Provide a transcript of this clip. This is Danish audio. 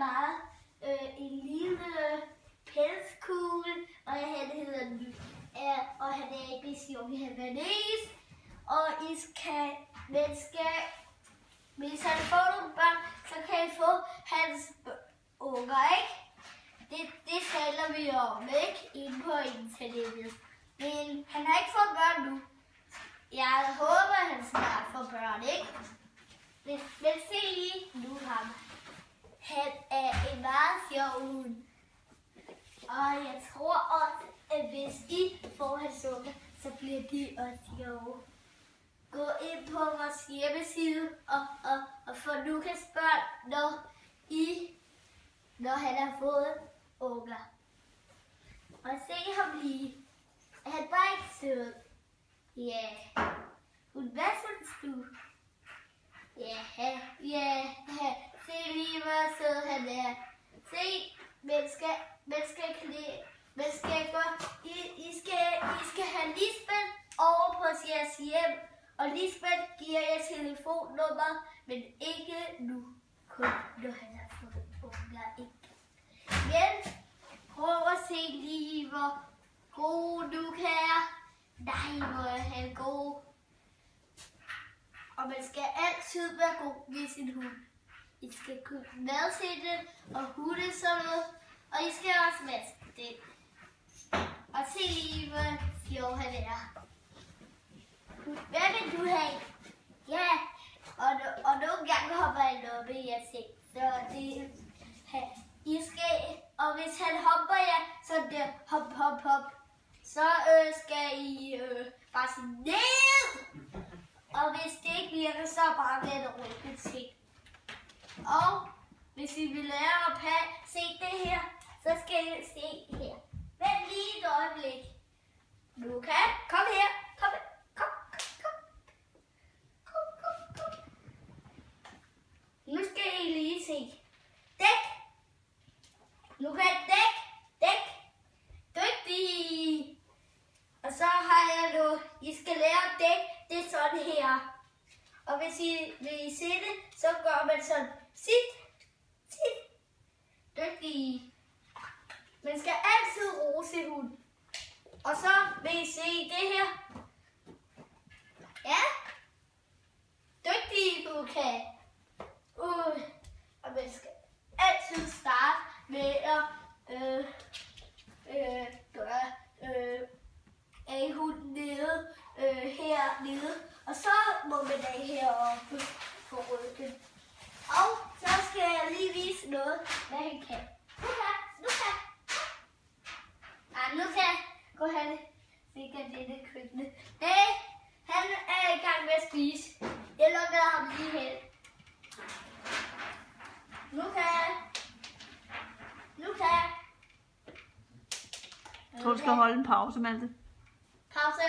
meget en lille pelskugle, og han hedder og han er ABC Havanese. Og hvis han får nogle børn, så kan I få hans unger, ikke? Det taler vi om, ikke? Inde på internettet. Men han har ikke fået børn nu. Jeg håber, at han snart får børn, ikke? Men se lige nu ham. Han er en meget sjov hund. Og jeg tror også, at hvis I får hans unger, så bliver de også sjove. Gå ind på vores hjemmeside og få Lukas børn, når han har fået unger. Og se ham lige. Han var ikke sød. Ja. Hvad synes du? Ja. Se lige, hvor sød han er. Se, I skal have Lisbeth over på jeres hjem. Og Lisbeth giver jer telefonnummer, men ikke nu. Kun når han har fået unger, ikke? Men prøv at se lige, hvor god du kan være. Nej, hvor er han god. Og man skal altid være god ved sin hund. I skal kunne madsætte den og hunde sådan noget. Og I skal også vaske den. Og se lige, hvor sjov han er. Hvad vil du have? Ja, og nogle gange hopper han op i jer ting. Så det, I skal, og hvis han hopper jer, så det hop. Så skal I bare sige ned. Og hvis det ikke virker, så bare vende ryggen til. Og hvis I vil lære at se det her, så skal I se her. Vent lige et øjeblik. Lukas, kom her. Kom. Nu skal I lige se. Dæk. Lukas, dæk. Dygtig. Og så har jeg nu, I skal lære at dække det sådan her. Og hvis I vil se det, så gør man sådan. Sit. Dygtig. Man skal altid rose hund. Og så vil I se det her. Ja. Dygtig, Lukas. Og man skal altid starte med at gøre hunden nede, hernede. Og så må man af heroppe på ryggen. Og så skal jeg lige vise noget, hvad han kan. Nu kan gå hen. Sikkert det køkkenet. Hey, han er i gang med at spise. Jeg lukker ham lige hen. Jeg tror, du skal holde en pause, Malte. Pause.